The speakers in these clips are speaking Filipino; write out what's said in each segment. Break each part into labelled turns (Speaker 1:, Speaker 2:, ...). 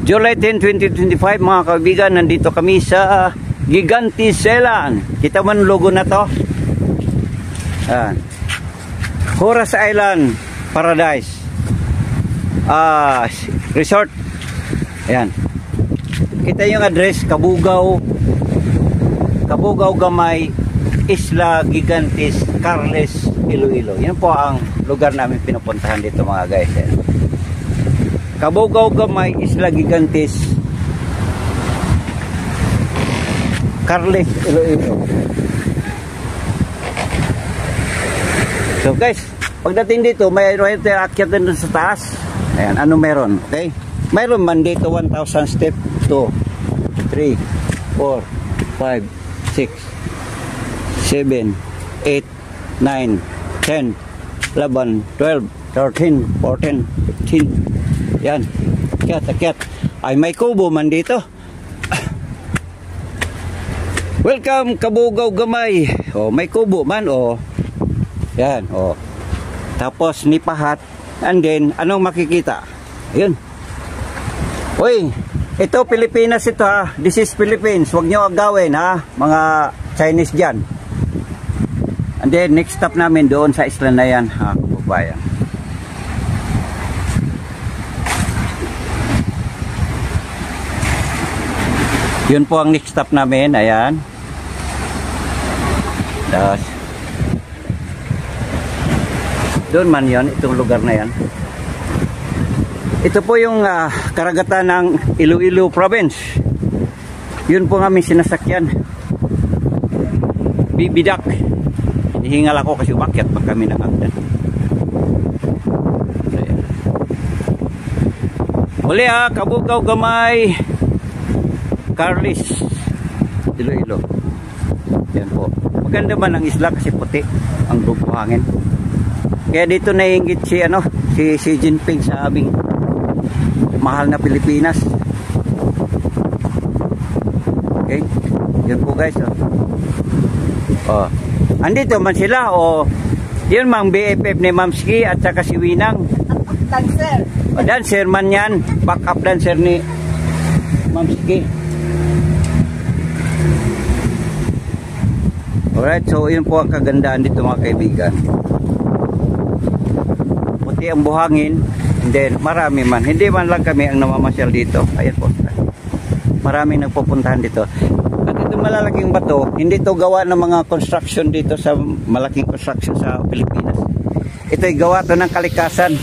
Speaker 1: July 10, 2025 mga kaibigan, nandito kami sa Gigantes Island. Kita mo ang logo na to? Coras Island Paradise Resort. Ayan. Kita yung address, Cabugao Gamay, Isla Gigantes, Carles, Iloilo. Yan po ang lugar namin pinupuntahan dito mga guys. Ayan. Cabugao Gamay, Isla Gigantes, Carles, Iloilo. So guys, pagdating dito, may akyat din dun sa taas. Ayan, ano meron? Okay? Mayroon man dito 1,000 step. 2, 3, 4, 5, 6, 7, 8, 9, 10, 11, 12, 13, 14, 15. Yan. Akyat. Ay, may kubo man dito. Welcome, Cabugao Gamay. Oh, may kubo man, oh. Yan, oh. Tapos, nipahat. And then, anong makikita? Ayun. Uy, ito, Pilipinas ito, ha. This is Philippines. Huwag nyo agawin, ha. Mga Chinese dyan. And then, next stop namin doon sa isla na yan, ha, kababayan. Yun po ang next stop namin. Ayan. Tapos, doon man yon, itong lugar na yan. Ito po yung karagatan ng Iloilo Province. Yun po ang aming sinasakyan. Bibidak. Hihingal ako kasi umakyat pag kami nakakdan. Uli Cabugao Gamay, Carles, Iloilo. Yan po. Maganda man ang isla kasi puti ang buhangin. Kaya dito naiingit si Xi Jinping sa aming mahal na Pilipinas. Okay? Yun po guys. Oh. Andito man sila. Oh. Yun mang BFF ni Ma'am Ski at saka si Winang. Dancer. Oh, dancer man yan. Back up dancer ni Ma'am Ski. Alright, so yun po ang kagandaan dito mga kaibigan. Puti ang buhangin. And then marami man, hindi man lang kami ang namamasyal dito. Ayan po, maraming nagpupuntahan dito. At ito malalaking bato, hindi ito gawa ng mga construction dito sa malaking construction sa Pilipinas. Ito ay gawa to ng kalikasan.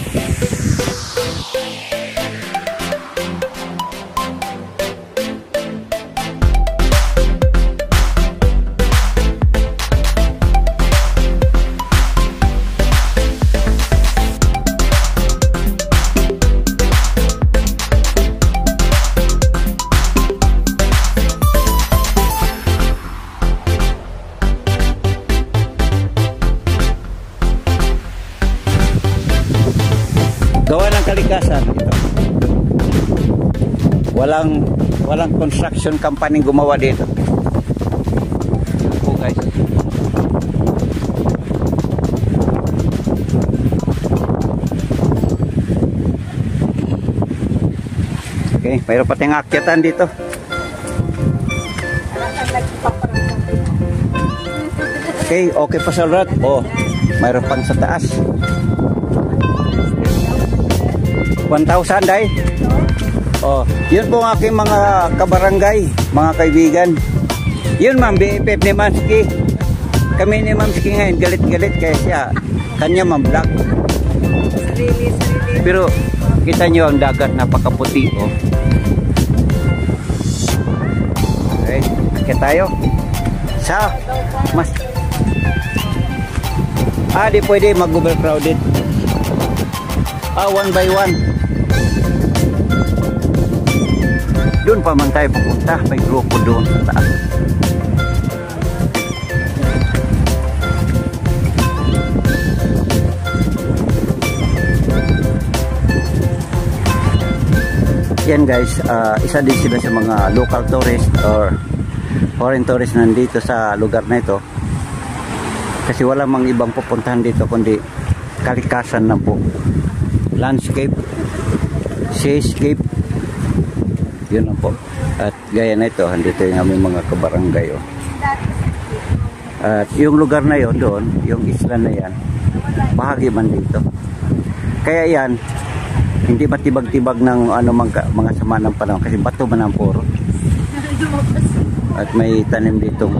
Speaker 1: Gawa ng kalikasan ito. Walang construction company gumawa dito. Oh guys. Okay, mayroon pa tayong akyatan dito. Okay pa sa lahat. Oh, mayroon pang sa taas. 1,000 day. Oh, yun po ang aking mga kabarangay, mga kaibigan. Yun ma'am, BFF ni Ma'am Ski. Kami ni Ma'am Ski ngayon, galit-galit kaya siya, kanya ma'am-vlog. Pero, kita nyo ang dagat, napakaputi, oh. Okay, akit tayo. Mas. Di pwede mag-overcrowded. One by one. Doon pa man tayo pupunta. May grupo doon sa taas. Yan guys, isa din sila sa mga local tourist or foreign tourist nandito sa lugar na ito. Kasi wala mang ibang pupuntahan dito kundi kalikasan na po. Landscape, seascape, Yun lang po. At gaya na ito, andito yung aming mga kabarangay. Oh. At yung lugar na yon doon, yung isla na yan, bahagi man dito. Kaya yan, hindi matibag-tibag ng ano, mga sama ng panahon kasi bato man ang puro. At may tanim ditong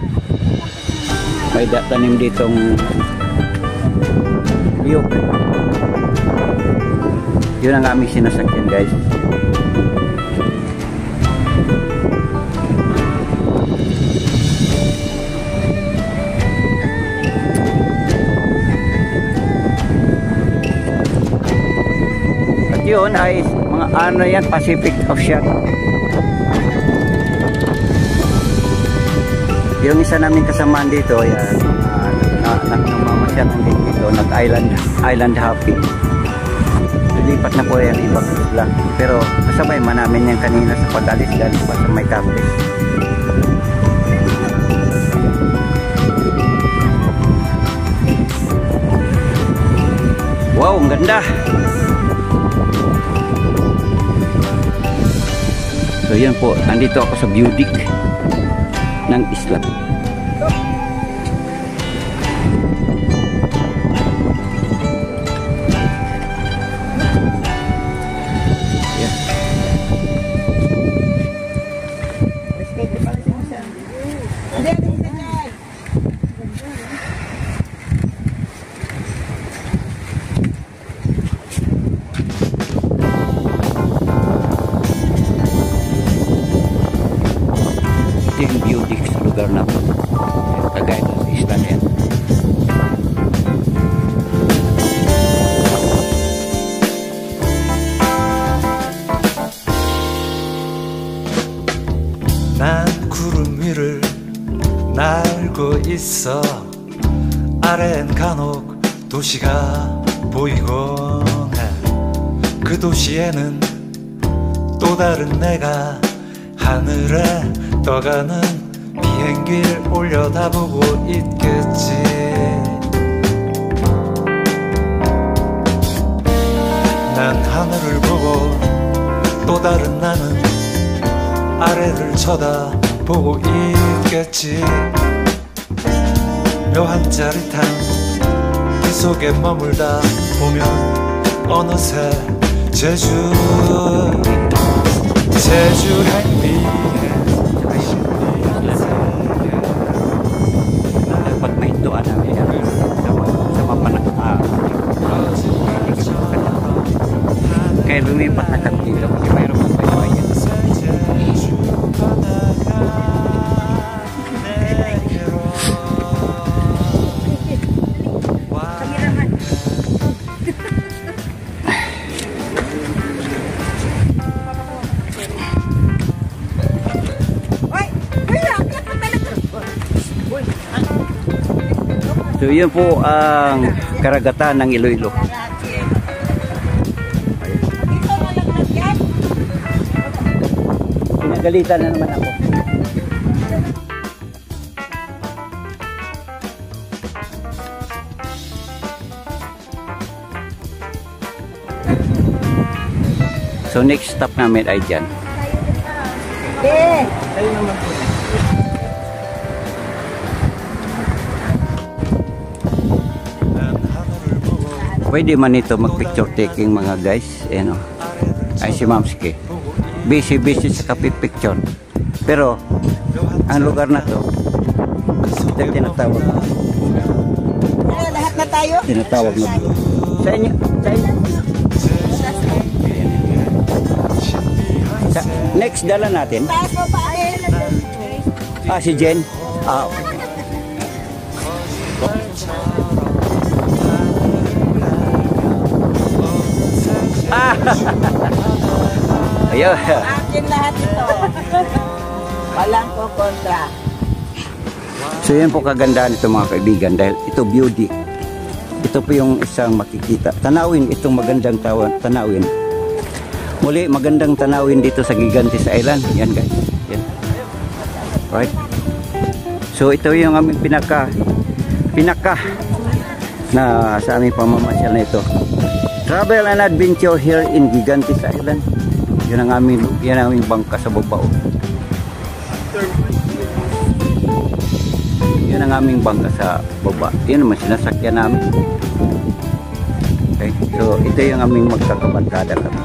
Speaker 1: liyok. Yun ang aming sinasakyan, guys. At yun ay mga ano yan, Pacific Ocean. Yung isa namin kasamaan dito, yan, nagmamasyal dito, nag-island hopping. Lipat na po yan ibang isla. Pero kasabay man namin yan kanina sa pag-alis dahil pa sa may Capiz. Wow, ang ganda! So yan po, nandito ako sa view deck ng isla. Yung view deck sa lugar na po, kagaya sa isla na yan.
Speaker 2: 난 구름 위를 날고 있어. 아래엔 간혹 도시가 보이곤 해. 그 도시에는 또 다른 내가 하늘에 떠가는 비행기를 올려다보고 있겠지. 난 하늘을 보고 또 다른 나는 아래를 쳐다보고 있겠지. 묘한 짜릿한 그 속에 머물다 보면 어느새 제주의 미에
Speaker 1: Dapat maintuan namin yan sa mapanakta. Kaya lumipat na kami dito kasi mayroon pang panawayan. So yun po ang karagatan ng Iloilo. Pinagalitan na naman ako. So next stop namin ay dyan. Ayun naman po. Pwede man ito mag-picture taking mga guys. Ano, ay si Mamski. Busy sa picture. Pero, ang lugar na to, ito tinatawag.
Speaker 3: Lahat na tayo?
Speaker 1: Tinatawag na to. Sa inyo? Next dala natin. Si Jen. Okay. Ayun.
Speaker 3: Akin lahat ito. Walang kukontra.
Speaker 1: So yan po kagandahan ito mga kaibigan dahil ito beauty. Ito po yung isang makikita. Tanawin itong magandang tanawin. Muli magandang tanawin dito sa Gigantes Island. Yan guys. Yan. Right. So ito yung aming pinaka na sa aming pamamasyal na ito. Travel and adventure here in Gigantes Island. Yan ang aming bangka sa baba. Oh. Yan ang aming bangka sa baba. Yan naman sinasakyan namin. Okay, so ito yung aming magkakabantada kami.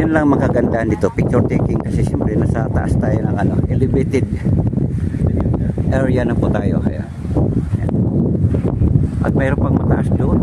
Speaker 1: Yan lang magkagandahan dito, picture taking, kasi siyempre nasa taas tayo ng elevated area na po tayo. Kaya yan. At mayroon pang mataas doon.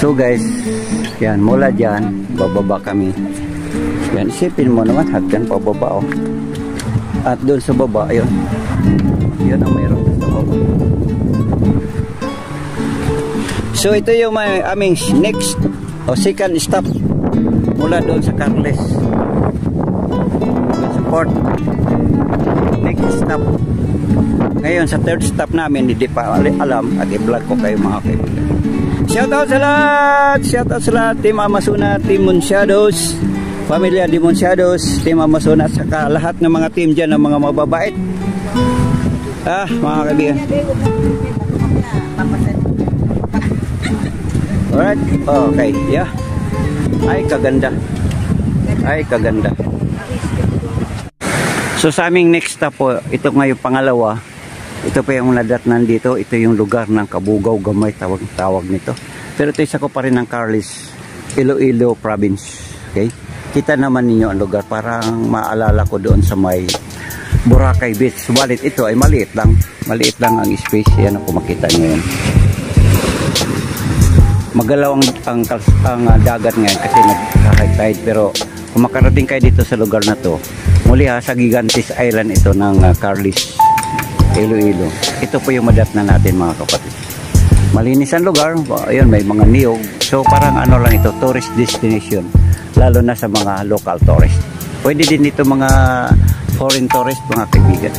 Speaker 1: So guys, yan, mula dyan bababa kami. Yan, isipin mo naman, hagdan pababa. Oh. At doon sa baba, ayun, yun ang mayroon sa baba. So ito yung aming next o second stop mula doon sa Carles, sa port. Next stop ngayon sa third stop namin, hindi pa alam at i-vlog ko kayo mga kaibigan. Shoutout sa lahat! Shoutout sa lahat! Team Amazona, Team Monsiados, Pamilya de Monsiados, Team Amazona, saka lahat ng mga team dyan ng mga mababait. Mga kaibigan. Alright, okay, yeah. Ay, kaganda. Ay, kaganda. So sa aming next stop po, ito ngayon pangalawa. Ito pa yung nadatnan dito. Ito yung lugar ng Kabugaw Gamay, tawag nito. Pero ito isa ko pa rin ng Carles, Iloilo Province. Okay? Kita naman ninyo ang lugar. Parang maalala ko doon sa may Boracay Beach. Subalit ito ay maliit lang. Maliit lang ang space. Yan ang makita nyo yun. Magalaw ang dagat ngayon kasi nag-high tide. Pero kung makarating kayo dito sa lugar na to, muli sa Gigantes Island ito ng Carles, Iloilo. Ito po yung madatnan natin mga kapatid. Malinis ang lugar. Ayun, may mga niyog. So parang lang ito, tourist destination. Lalo na sa mga local tourist. Pwede din dito mga foreign tourist mga kaibigan.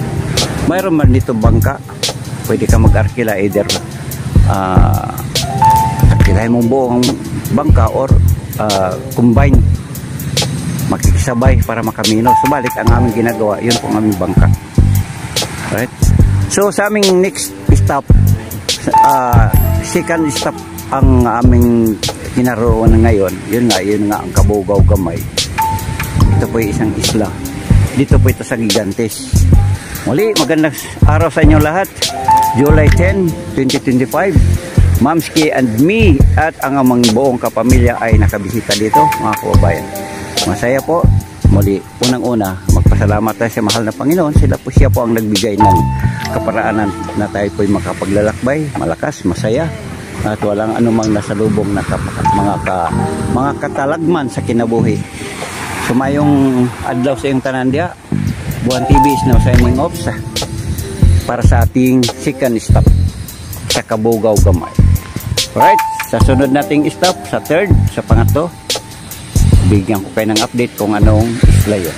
Speaker 1: Mayroon man dito bangka. Pwede ka mag-arkila either arkilahin mong buong bangka or combine. Makikisabay para makamino. Subalit ang aming ginagawa, yun po ang aming bangka. Right? So sa aming next stop, second stop ang aming kinaroonan ngayon. Yun nga ang Kabugaw Gamay. Ito po yung isang isla. Dito po ito sa Gigantes. Muli, magandang araw sa inyo lahat. July 10, 2025. Mamski and me at ang amang buong kapamilya ay nakabisita dito mga kababayan. Masaya po. Muli, unang-una, magpasalamat tayo sa mahal na Panginoon. Siya po ang nagbigay ng kaparaanan na tayo po'y makapaglalakbay, malakas, masaya, at walang anumang nasalubong na mga katalagman sa kinabuhi. Sumayong adlaw sa iyong tanandya, Buwan TV is now signing off para sa ating second stop sa Kabugaw Gamay. Alright, sa sunod nating stop, sa third, sa pangatlo, bigyan ko kayo ng update kung anong isla yun.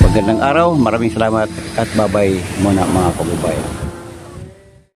Speaker 1: Magandang araw, maraming salamat at bye-bye muna mga kababayan.